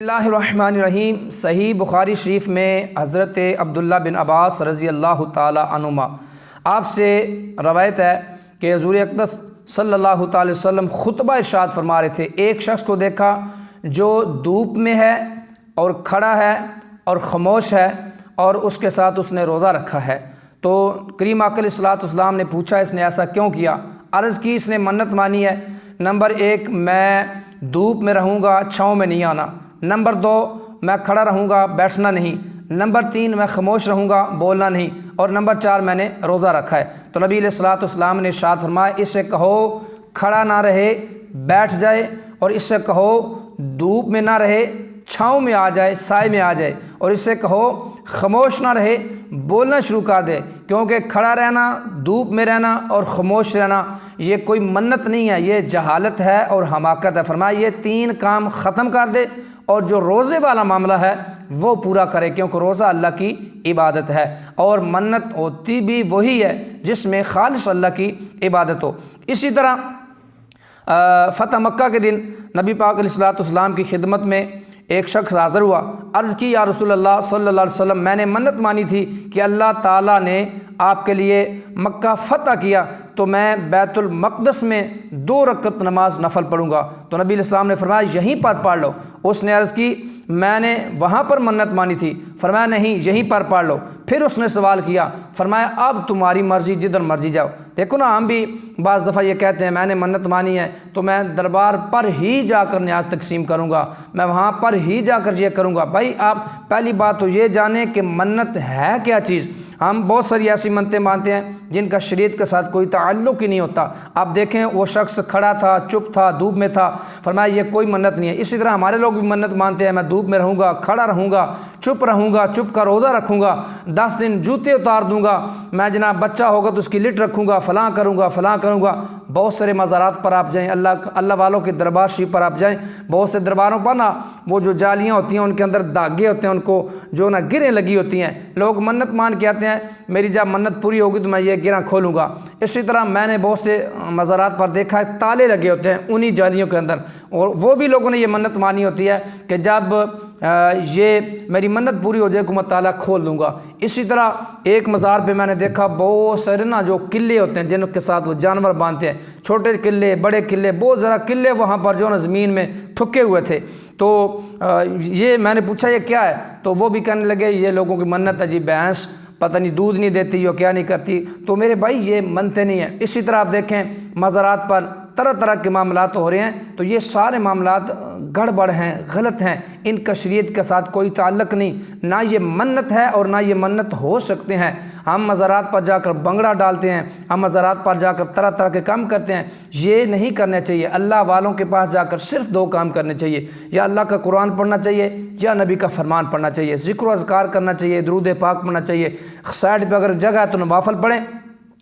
اللہ الرحمن الرحیم۔ صحیح بخاری شریف میں حضرت عبداللہ بن عباس رضی اللہ تعالی عنہما آپ سے روایت ہے کہ حضور اقدس صلی اللہ تعالی وسلم خطبہ ارشاد فرما رہے تھے، ایک شخص کو دیکھا جو دھوپ میں ہے اور کھڑا ہے اور خاموش ہے اور اس کے ساتھ اس نے روزہ رکھا ہے۔ تو کریم آقا علیہ الصلوۃ والسلام نے پوچھا اس نے ایسا کیوں کیا؟ عرض کی اس نے منت مانی ہے، نمبر 1 میں دھوپ میں رہوں گا، چھاؤں میں نہیں آنا، نمبر 2 میں کھڑا رہوں گا، بیٹھنا نہیں، نمبر 3 میں خاموش رہوں گا، بولنا نہیں، اور نمبر 4 میں نے روزہ رکھا ہے۔ تو نبی علیہ الصلوۃ والسلام نے ارشاد فرمایا اس سے کہو کھڑا نہ رہے، بیٹھ جائے، اور اس سے کہو دھوپ میں نہ رہے، چھاؤں میں آ جائے، سائے میں آ جائے، اور اس سے کہو خاموش نہ رہے، بولنا شروع کر دے، کیونکہ کھڑا رہنا، دھوپ میں رہنا اور خاموش رہنا یہ کوئی منت نہیں ہے، یہ جہالت ہے اور حماقت ہے۔ فرمایا یہ 3 کام ختم کر دے اور جو روزے والا معاملہ ہے وہ پورا کرے، کیونکہ روزہ اللہ کی عبادت ہے اور منت ہوتی بھی وہی ہے جس میں خالص اللہ کی عبادت ہو۔ اسی طرح فتح مکہ کے دن نبی پاک علیہ الصلوۃ والسلام کی خدمت میں ایک شخص حاضر ہوا، عرض کی یا رسول اللہ صلی اللہ علیہ وسلم میں نے منت مانی تھی کہ اللہ تعالیٰ نے آپ کے لیے مکہ فتح کیا تو میں بیت المقدس میں 2 رکعت نماز نفل پڑھوں گا۔ تو نبی علیہ السلام نے فرمایا یہیں پر پڑھ لو۔ اس نے عرض کی میں نے وہاں پر منت مانی تھی، فرمایا نہیں یہیں پر پڑھ لو۔ پھر اس نے سوال کیا، فرمایا اب تمہاری مرضی، جدھر مرضی جاؤ۔ دیکھو نا، ہم بھی بعض دفعہ یہ کہتے ہیں میں نے منت مانی ہے تو میں دربار پر ہی جا کر نیاز تقسیم کروں گا، میں وہاں پر ہی جا کر یہ کروں گا۔ بھائی آپ پہلی بات تو یہ جانیں کہ منت ہے کیا چیز۔ ہم بہت ساری ایسی منتیں مانتے ہیں جن کا شریعت کے ساتھ کوئی تعلق ہی نہیں ہوتا۔ آپ دیکھیں وہ شخص کھڑا تھا، چپ تھا، دھوپ میں تھا، فرمایا یہ کوئی منت نہیں ہے۔ اسی طرح ہمارے لوگ بھی منت مانتے ہیں میں دھوپ میں رہوں گا، کھڑا رہوں گا، چپ کا روزہ رکھوں گا، 10 دن جوتے اتار دوں گا، میں جناب بچہ ہوگا تو اس کی لٹ رکھوں گا، فلاں کروں گا۔ بہت سارے مزارات پر آپ جائیں، اللہ والوں کے دربار شریف پر آپ جائیں، بہت سے درباروں پر نا وہ جو جالیاں ہوتی ہیں ان کے اندر داغے ہوتے ہیں، ان کو جو نا گریں لگی ہوتی ہیں، لوگ منت مان کے آتے ہیں میری جب منت پوری ہوگی تو میں یہ گرہ کھولوں گا۔ اسی طرح میں نے بہت سے مزارات پر دیکھا ہے تالے لگے ہوتے ہیں انہی جالیوں کے اندر، اور وہ بھی لوگوں نے یہ منت مانی ہوتی ہے کہ جب یہ میری منت پوری ہو جائے تو میں تالا کھول دوں گا۔ اسی طرح ایک مزار پہ میں نے دیکھا بہت سارے نا جو قلعے ہوتے ہیں جن کے ساتھ وہ جانور باندھتے ہیں، چھوٹے قلعے، بڑے قلعے، بہت زیادہ قلعے وہاں پر جو نا زمین میں ٹھکے ہوئے تھے۔ تو یہ میں نے پوچھا یہ کیا ہے؟ تو وہ بھی کہنے لگے یہ لوگوں کی منت ہے جی، بھینس پتہ نہیں دودھ نہیں دیتی یا کیا نہیں کرتی۔ تو میرے بھائی یہ منتیں نہیں ہیں۔ اسی طرح آپ دیکھیں مزارات پر طرح کے معاملات ہو رہے ہیں، تو یہ سارے معاملات گڑبڑ ہیں، غلط ہیں، ان کا شریعت کے ساتھ کوئی تعلق نہیں، نہ یہ منت ہے اور نہ یہ منت ہو سکتے ہیں۔ ہم مزارات پر جا کر بنگڑا ڈالتے ہیں، ہم مزارات پر جا کر طرح کے کام کرتے ہیں، یہ نہیں کرنے چاہیے۔ اللہ والوں کے پاس جا کر صرف 2 کام کرنے چاہیے، یا اللہ کا قرآن پڑھنا چاہیے یا نبی کا فرمان پڑھنا چاہیے، ذکر و اذکار کرنا چاہیے، درود پاک پڑھنا چاہیے، سائڈ پہ اگر جگہ ہے تو نوافل پڑھیں۔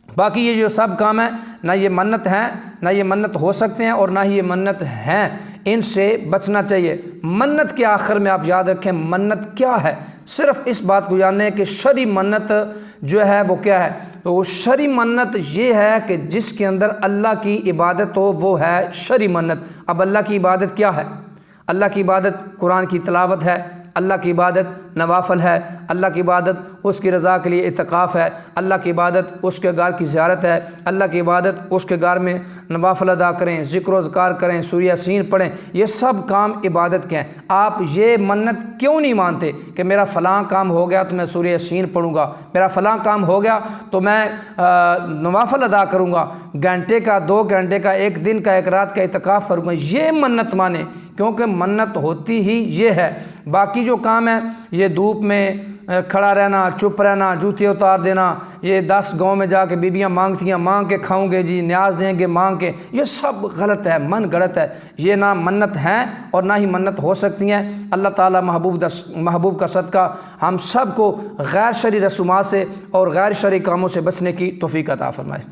باقی یہ جو سب کام ہیں نہ یہ منت ہیں، نہ یہ منت ہو سکتے ہیں، اور نہ ہی یہ منت ہیں، ان سے بچنا چاہیے۔ منت کے آخر میں آپ یاد رکھیں منت کیا ہے، صرف اس بات کو جانیں کہ شرعی منت جو ہے وہ کیا ہے۔ تو شرعی منت یہ ہے کہ جس کے اندر اللہ کی عبادت ہو وہ ہے شرعی منت۔ اب اللہ کی عبادت کیا ہے؟ اللہ کی عبادت قرآن کی تلاوت ہے، اللہ کی عبادت نوافل ہے، اللہ کی عبادت اس کی رضا کے لیے اعتکاف ہے، اللہ کی عبادت اس کے گھر کی زیارت ہے، اللہ کی عبادت اس کے گھر میں نوافل ادا کریں، ذکر و اذکار کریں، سورہ یاسین پڑھیں، یہ سب کام عبادت کے ہیں۔ آپ یہ منت کیوں نہیں مانتے کہ میرا فلاں کام ہو گیا تو میں سورہ یاسین پڑھوں گا، میرا فلاں کام ہو گیا تو میں نوافل ادا کروں گا، گھنٹے کا، 2 گھنٹے کا، 1 دن کا، 1 رات کا اعتکاف کروں گا؟ یہ منت مانیں، کیونکہ منت ہوتی ہی یہ ہے۔ باقی جو کام ہے یہ دھوپ میں کھڑا رہنا، چپ رہنا، جوتے اتار دینا، یہ 10 گاؤں میں جا کے بیبیاں مانگتی ہیں مانگ کے کھاؤں گے جی، نیاز دیں گے مانگ کے، یہ سب غلط ہے، من گڑت ہے، یہ نہ منت ہیں اور نہ ہی منت ہو سکتی ہیں۔ اللہ تعالیٰ محبوب کا صدقہ ہم سب کو غیر شرعی رسومات سے اور غیر شرعی کاموں سے بچنے کی توفیق عطا فرمائے۔